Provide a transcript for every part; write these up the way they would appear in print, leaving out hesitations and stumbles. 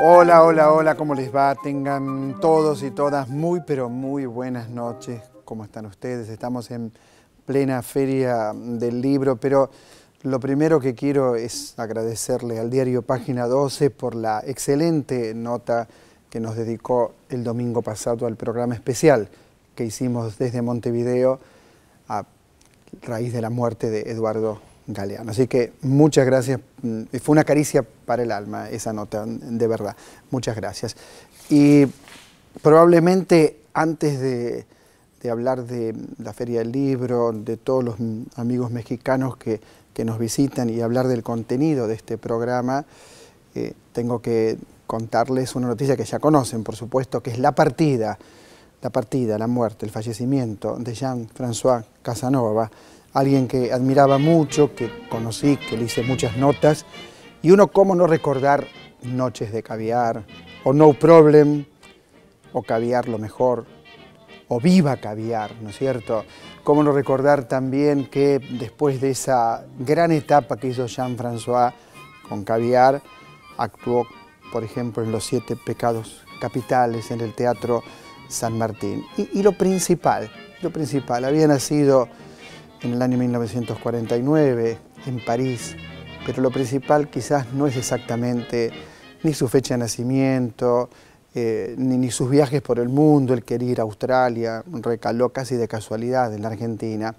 Hola, hola, hola, ¿cómo les va? Tengan todos y todas muy, pero muy buenas noches. ¿Cómo están ustedes? Estamos en plena feria del libro, pero lo primero que quiero es agradecerle al diario Página 12 por la excelente nota que nos dedicó el domingo pasado al programa especial que hicimos desde Montevideo a raíz de la muerte de Eduardo Galeano. Así que muchas gracias, fue una caricia para el alma esa nota, de verdad, muchas gracias. Y probablemente antes de hablar de la Feria del Libro, de todos los amigos mexicanos que nos visitan y hablar del contenido de este programa, tengo que contarles una noticia que ya conocen, por supuesto, que es la partida, la muerte, el fallecimiento de Jean-François Casanova, alguien que admiraba mucho, que conocí, que le hice muchas notas, y uno cómo no recordar Noches de Caviar, o No Problem, o Caviar lo Mejor, o Viva Caviar, ¿no es cierto? Cómo no recordar también que después de esa gran etapa que hizo Jean-François con Caviar, actuó, por ejemplo, en Los Siete Pecados Capitales, en el Teatro San Martín. Y lo principal, había nacido en el año 1949 en París, pero lo principal quizás no es exactamente ni su fecha de nacimiento, ni sus viajes por el mundo. Él quería ir a Australia, recaló casi de casualidad en la Argentina.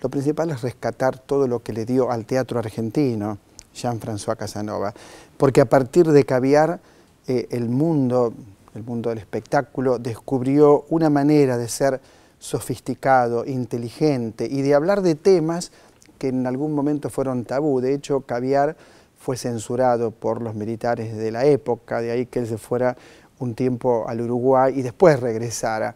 Lo principal es rescatar todo lo que le dio al teatro argentino Jean-François Casanova, porque a partir de Caviar el mundo del espectáculo descubrió una manera de ser sofisticado, inteligente y de hablar de temas que en algún momento fueron tabú. De hecho, Caviar fue censurado por los militares de la época, de ahí que él se fuera un tiempo al Uruguay y después regresara.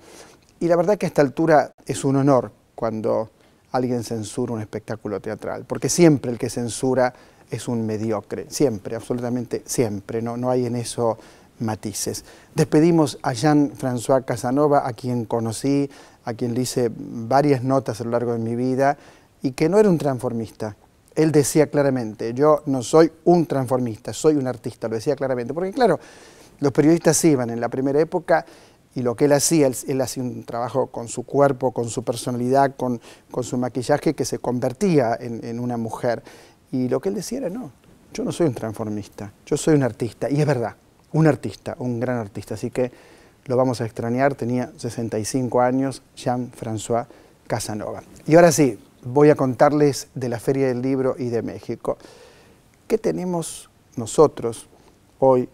Y la verdad que a esta altura es un honor cuando alguien censura un espectáculo teatral, porque siempre el que censura es un mediocre, siempre, absolutamente siempre, no hay en eso matices. Despedimos a Jean-François Casanova, a quien conocí, a quien le hice varias notas a lo largo de mi vida, y que no era un transformista. Él decía claramente, yo no soy un transformista, soy un artista, lo decía claramente, porque claro, los periodistas iban en la primera época y lo que él hacía un trabajo con su cuerpo, con su personalidad, con su maquillaje, que se convertía en una mujer. Y lo que él decía era, no, yo no soy un transformista, yo soy un artista, y es verdad. Un artista, un gran artista, así que lo vamos a extrañar. Tenía 65 años, Jean-François Casanova. Y ahora sí, voy a contarles de la Feria del Libro y de México. ¿Qué tenemos nosotros hoy?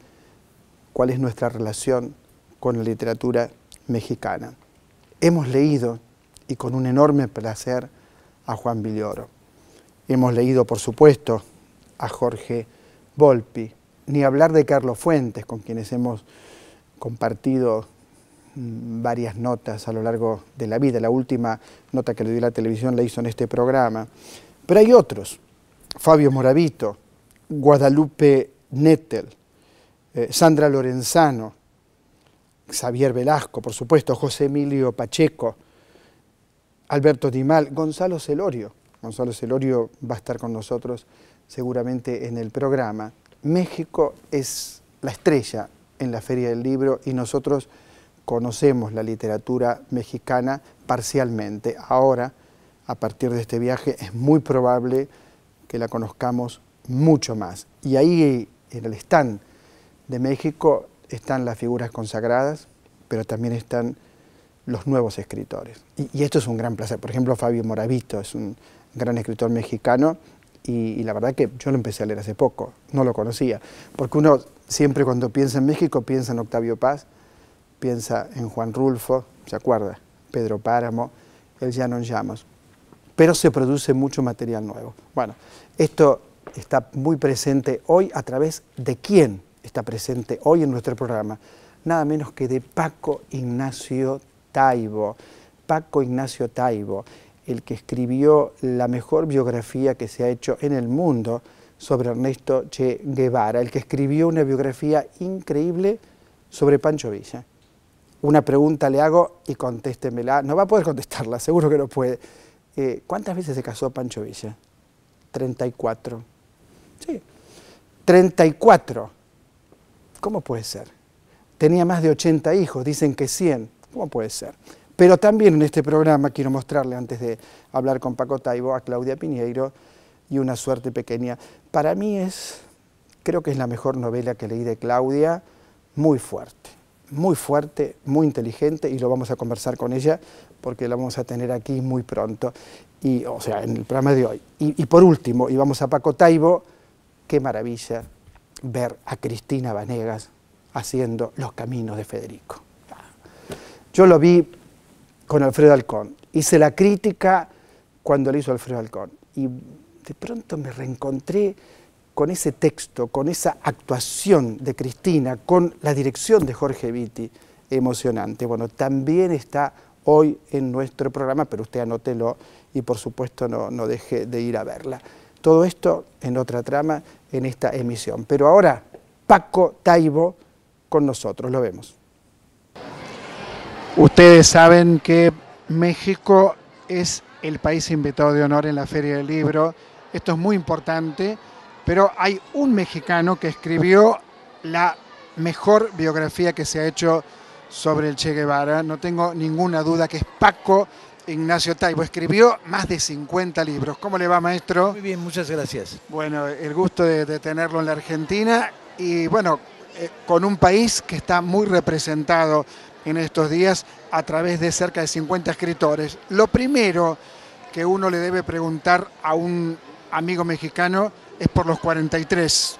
¿Cuál es nuestra relación con la literatura mexicana? Hemos leído, y con un enorme placer, a Juan Villoro. Hemos leído, por supuesto, a Jorge Volpi. Ni hablar de Carlos Fuentes, con quienes hemos compartido varias notas a lo largo de la vida. La última nota que le dio la televisión la hizo en este programa. Pero hay otros, Fabio Moravito, Guadalupe Nettel, Sandra Lorenzano, Xavier Velasco, por supuesto, José Emilio Pacheco, Alberto Dimal, Gonzalo Celorio. Gonzalo Celorio va a estar con nosotros seguramente en el programa. México es la estrella en la Feria del Libro y nosotros conocemos la literatura mexicana parcialmente. Ahora, a partir de este viaje, es muy probable que la conozcamos mucho más. Y ahí, en el stand de México, están las figuras consagradas, pero también están los nuevos escritores. Y esto es un gran placer. Por ejemplo, Fabio Moravito es un gran escritor mexicano, y la verdad que yo lo empecé a leer hace poco, no lo conocía, porque uno siempre cuando piensa en México piensa en Octavio Paz, piensa en Juan Rulfo, ¿se acuerda? Pedro Páramo, El Llano en Llamas, pero se produce mucho material nuevo. Bueno, esto está muy presente hoy. ¿A través de quién está presente hoy en nuestro programa? Nada menos que de Paco Ignacio Taibo. Paco Ignacio Taibo, el que escribió la mejor biografía que se ha hecho en el mundo sobre Ernesto Che Guevara, el que escribió una biografía increíble sobre Pancho Villa. Una pregunta le hago y contéstemela. No va a poder contestarla, seguro que no puede. ¿Cuántas veces se casó Pancho Villa? 34. Sí, 34. ¿Cómo puede ser? Tenía más de 80 hijos, dicen que 100. ¿Cómo puede ser? Pero también en este programa quiero mostrarle, antes de hablar con Paco Taibo, a Claudia Piñeiro y Una suerte pequeña. Para mí creo que es la mejor novela que leí de Claudia, muy fuerte, muy inteligente, y lo vamos a conversar con ella porque la vamos a tener aquí muy pronto, o sea, en el programa de hoy. Y por último, y vamos a Paco Taibo, qué maravilla ver a Cristina Vanegas haciendo Los caminos de Federico. Yo lo vi con Alfredo Alcón, hice la crítica cuando le hizo Alfredo Alcón, y de pronto me reencontré con ese texto, con esa actuación de Cristina, con la dirección de Jorge Vitti, emocionante. Bueno, también está hoy en nuestro programa, pero usted anótelo y por supuesto no deje de ir a verla. Todo esto en otra trama en esta emisión. Pero ahora, Paco Taibo con nosotros, lo vemos. Ustedes saben que México es el país invitado de honor en la Feria del Libro. Esto es muy importante, pero hay un mexicano que escribió la mejor biografía que se ha hecho sobre el Che Guevara. No tengo ninguna duda que es Paco Ignacio Taibo. Escribió más de 50 libros. ¿Cómo le va, maestro? Muy bien, muchas gracias. Bueno, el gusto de tenerlo en la Argentina y bueno, con un país que está muy representado en estos días a través de cerca de 50 escritores. Lo primero que uno le debe preguntar a un amigo mexicano es por los 43.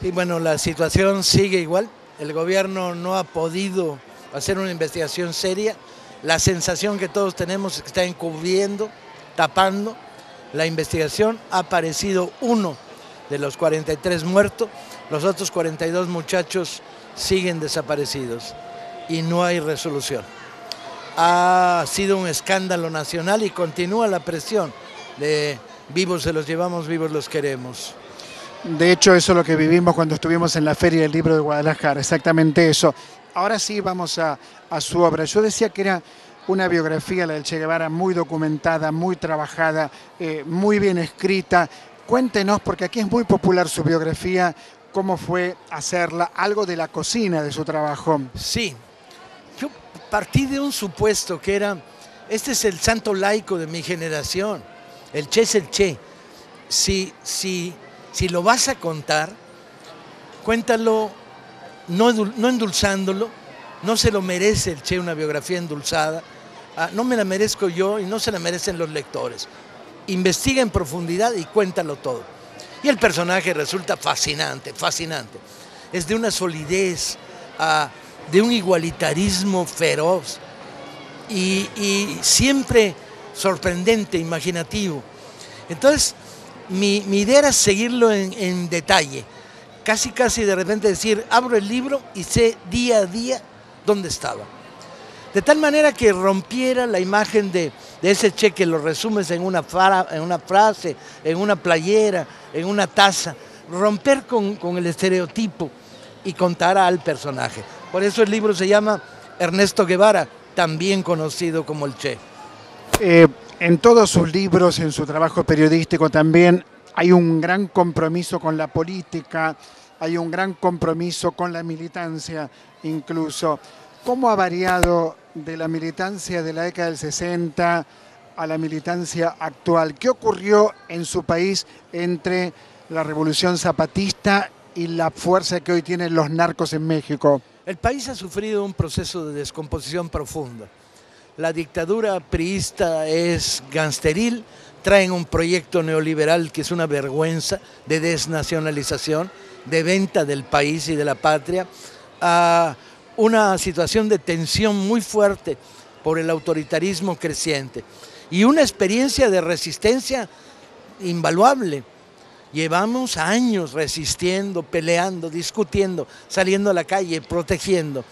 Sí, bueno, la situación sigue igual. El gobierno no ha podido hacer una investigación seria. La sensación que todos tenemos es que está encubriendo, tapando la investigación. Ha aparecido uno de los 43 muertos, los otros 42 muchachos siguen desaparecidos y no hay resolución. Ha sido un escándalo nacional y continúa la presión de vivos se los llevamos, vivos los queremos. De hecho, eso es lo que vivimos cuando estuvimos en la Feria del Libro de Guadalajara, exactamente eso. Ahora sí vamos a su obra. Yo decía que era una biografía, la del Che Guevara, muy documentada, muy trabajada, muy bien escrita. Cuéntenos, porque aquí es muy popular su biografía, cómo fue hacerla, algo de la cocina de su trabajo. Sí, yo partí de un supuesto que era, este es el santo laico de mi generación, el Che es el Che. Si lo vas a contar, cuéntalo no endulzándolo, no se lo merece el Che una biografía endulzada, no me la merezco yo y no se la merecen los lectores. Investiga en profundidad y cuéntalo todo. Y el personaje resulta fascinante, fascinante. Es de una solidez, de un igualitarismo feroz y siempre sorprendente, imaginativo. Entonces, mi idea era seguirlo en detalle. Casi de repente decir, abro el libro y sé día a día dónde estaba. De tal manera que rompiera la imagen de ese Che que lo resumes en una frase, en una playera, en una taza. Romper con el estereotipo y contar al personaje. Por eso el libro se llama Ernesto Guevara, también conocido como el Che. En todos sus libros, en su trabajo periodístico también, hay un gran compromiso con la política, hay un gran compromiso con la militancia incluso. ¿Cómo ha variado de la militancia de la década del 60 a la militancia actual? ¿Qué ocurrió en su país entre la revolución zapatista y la fuerza que hoy tienen los narcos en México? El país ha sufrido un proceso de descomposición profunda. La dictadura priista es gangsteril, traen un proyecto neoliberal que es una vergüenza de desnacionalización, de venta del país y de la patria, a una situación de tensión muy fuerte por el autoritarismo creciente y una experiencia de resistencia invaluable. Llevamos años resistiendo, peleando, discutiendo, saliendo a la calle, protegiendo.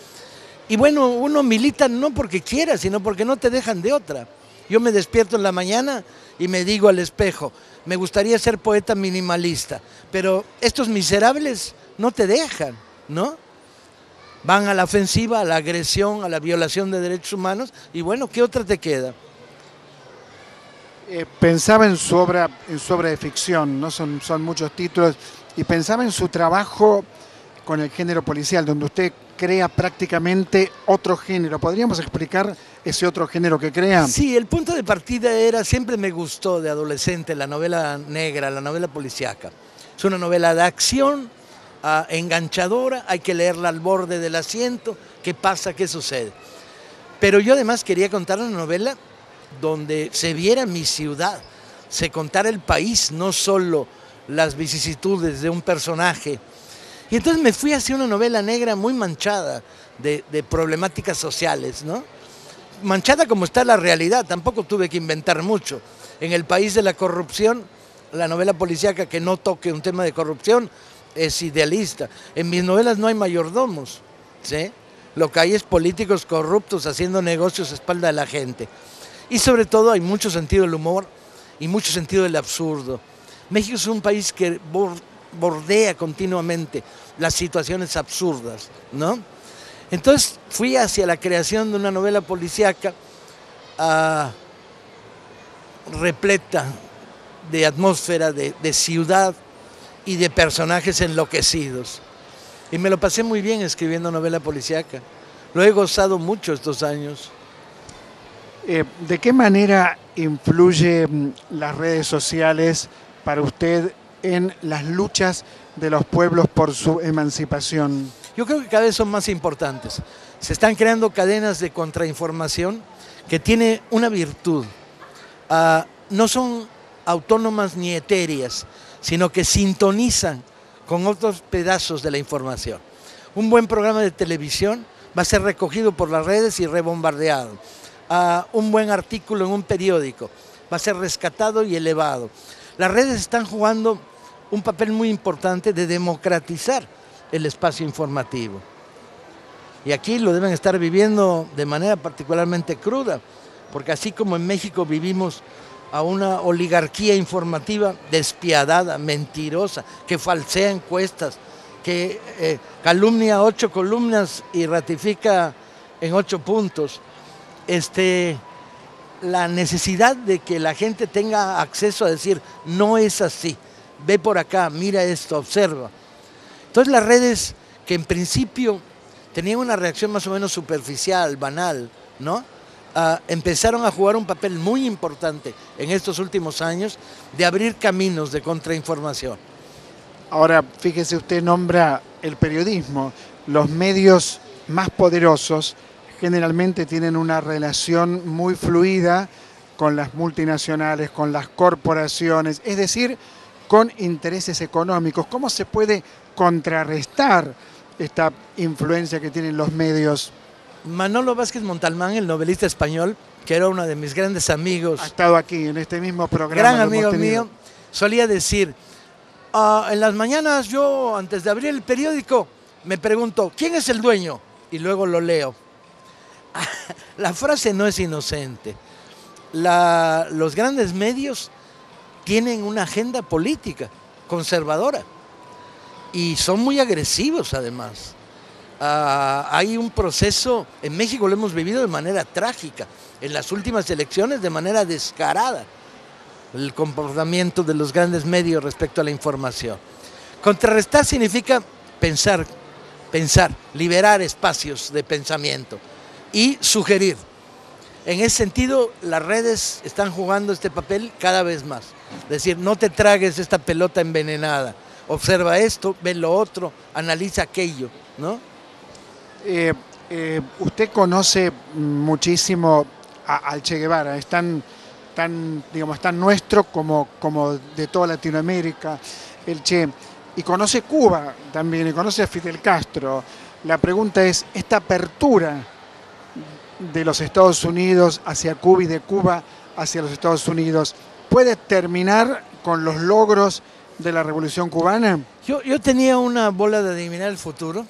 Y bueno, uno milita no porque quiera, sino porque no te dejan de otra. Yo me despierto en la mañana y me digo al espejo, me gustaría ser poeta minimalista, pero estos miserables no te dejan, ¿no? Van a la ofensiva, a la agresión, a la violación de derechos humanos, y bueno, ¿qué otra te queda? Pensaba en su obra de ficción, ¿no? Son muchos títulos, y pensaba en su trabajo con el género policial, donde usted crea prácticamente otro género. ¿Podríamos explicar ese otro género que crea? Sí, el punto de partida era, siempre me gustó de adolescente la novela negra, la novela policíaca. Es una novela de acción, enganchadora, hay que leerla al borde del asiento, qué pasa, qué sucede. Pero yo además quería contar una novela donde se viera mi ciudad, se contara el país, no solo las vicisitudes de un personaje. Y entonces me fui hacia una novela negra muy manchada de problemáticas sociales, ¿no? Manchada como está la realidad, tampoco tuve que inventar mucho. En el país de la corrupción, la novela policíaca que no toque un tema de corrupción es idealista. En mis novelas no hay mayordomos, ¿sí? Lo que hay es políticos corruptos haciendo negocios a espalda de la gente. Y sobre todo hay mucho sentido del humor y mucho sentido del absurdo. México es un país que bordea continuamente las situaciones absurdas, ¿no? Entonces fui hacia la creación de una novela policíaca repleta de atmósfera, de ciudad y de personajes enloquecidos. Y me lo pasé muy bien escribiendo novela policíaca. Lo he gozado mucho estos años. ¿De qué manera influyen las redes sociales para usted en las luchas de los pueblos por su emancipación? Yo creo que cada vez son más importantes. Se están creando cadenas de contrainformación que tiene una virtud. No son autónomas ni etéreas, sino que sintonizan con otros pedazos de la información. Un buen programa de televisión va a ser recogido por las redes y rebombardeado. Un buen artículo en un periódico va a ser rescatado y elevado. Las redes están jugando un papel muy importante de democratizar el espacio informativo. Y aquí lo deben estar viviendo de manera particularmente cruda, porque así como en México vivimos a una oligarquía informativa despiadada, mentirosa, que falsea encuestas, que calumnia 8 columnas y ratifica en 8 puntos, la necesidad de que la gente tenga acceso a decir, no es así, ve por acá, mira esto, observa. Entonces las redes, que en principio tenían una reacción más o menos superficial, banal, ¿no? Empezaron a jugar un papel muy importante en estos últimos años de abrir caminos de contrainformación. Ahora, fíjese, usted nombra el periodismo. Los medios más poderosos generalmente tienen una relación muy fluida con las multinacionales, con las corporaciones, es decir, con intereses económicos. ¿Cómo se puede contrarrestar esta influencia que tienen los medios? Manolo Vázquez Montalbán, el novelista español, que era uno de mis grandes amigos. Ha estado aquí en este mismo programa. Gran amigo mío, solía decir, en las mañanas yo, antes de abrir el periódico, me pregunto, ¿quién es el dueño? Y luego lo leo. La frase no es inocente. Los grandes medios tienen una agenda política conservadora y son muy agresivos además. Hay un proceso, en México lo hemos vivido de manera trágica, en las últimas elecciones de manera descarada, el comportamiento de los grandes medios respecto a la información. Contrarrestar significa pensar, liberar espacios de pensamiento y sugerir. En ese sentido, las redes están jugando este papel cada vez más. Es decir, no te tragues esta pelota envenenada, observa esto, ve lo otro, analiza aquello, ¿no? Usted conoce muchísimo al Che Guevara, es tan nuestro como de toda Latinoamérica, el Che, y conoce Cuba también, y conoce a Fidel Castro. La pregunta es, esta apertura de los Estados Unidos hacia Cuba y de Cuba hacia los Estados Unidos, ¿puede terminar con los logros de la Revolución Cubana? Yo tenía una bola de adivinar el futuro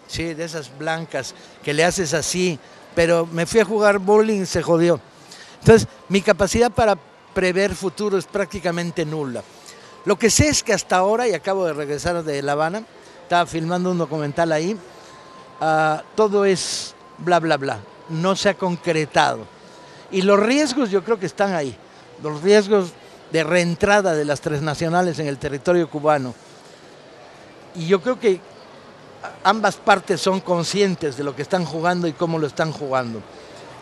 Sí, de esas blancas que le haces así, pero me fui a jugar bowling y se jodió. Entonces, mi capacidad para prever futuro es prácticamente nula. Lo que sé es que hasta ahora, y acabo de regresar de La Habana, estaba filmando un documental ahí, todo es bla, bla, bla, no se ha concretado. Y los riesgos yo creo que están ahí, los riesgos de reentrada de las transnacionales en el territorio cubano. Y yo creo que ambas partes son conscientes de lo que están jugando y cómo lo están jugando.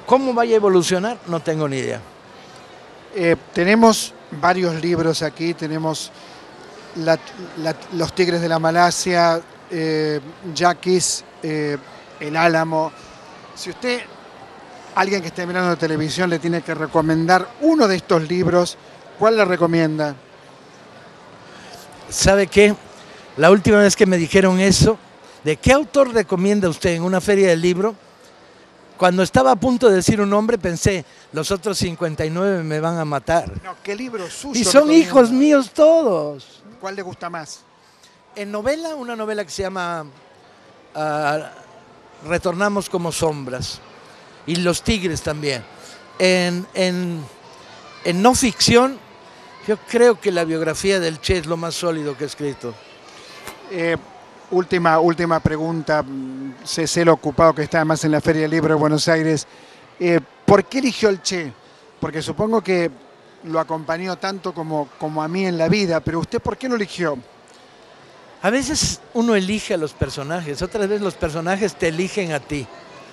¿Cómo vaya a evolucionar? No tengo ni idea. Tenemos varios libros aquí, tenemos Los Tigres de la Malasia, Yaquis, El Álamo. Si usted, alguien que esté mirando la televisión, le tiene que recomendar uno de estos libros, ¿cuál le recomienda? ¿Sabe qué? La última vez que me dijeron eso, ¿de qué autor recomienda usted en una feria del libro? Cuando estaba a punto de decir un nombre, pensé, los otros 59 me van a matar. No, ¿qué libro suyo Y son recomienda? hijos míos todos. ¿Cuál le gusta más? En novela, una novela que se llama Retornamos como sombras. Y Los Tigres también. En no ficción, yo creo que la biografía del Che es lo más sólido que he escrito. Última pregunta, sé lo ocupado que está además en la Feria del Libro de Buenos Aires. ¿Por qué eligió el Che? Porque supongo que lo acompañó tanto como a mí en la vida, pero ¿usted por qué lo eligió? A veces uno elige a los personajes, otras veces los personajes te eligen a ti,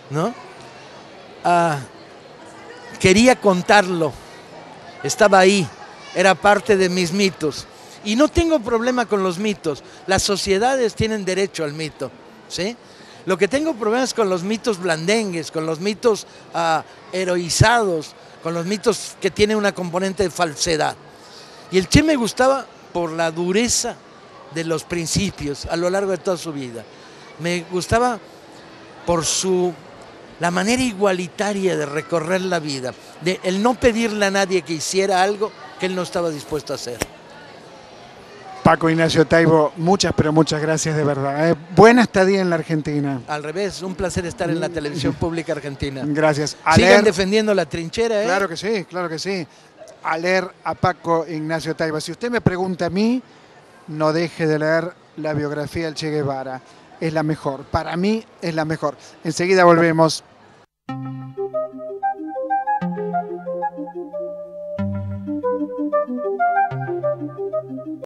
¿no? Quería contarlo, estaba ahí, era parte de mis mitos. Y no tengo problema con los mitos. Las sociedades tienen derecho al mito, ¿sí? Lo que tengo problemas con los mitos blandengues, con los mitos heroizados, con los mitos que tienen una componente de falsedad. Y el Che me gustaba por la dureza de los principios a lo largo de toda su vida. Me gustaba por la manera igualitaria de recorrer la vida, de el no pedirle a nadie que hiciera algo que él no estaba dispuesto a hacer. Paco Ignacio Taibo, muchas gracias de verdad. Buena estadía en la Argentina. Al revés, un placer estar en la televisión pública argentina. Gracias. Sigan defendiendo la trinchera, ¿eh? Claro que sí, claro que sí. A leer a Paco Ignacio Taibo. Si usted me pregunta a mí, no deje de leer la biografía del Che Guevara. Es la mejor, para mí es la mejor. Enseguida volvemos.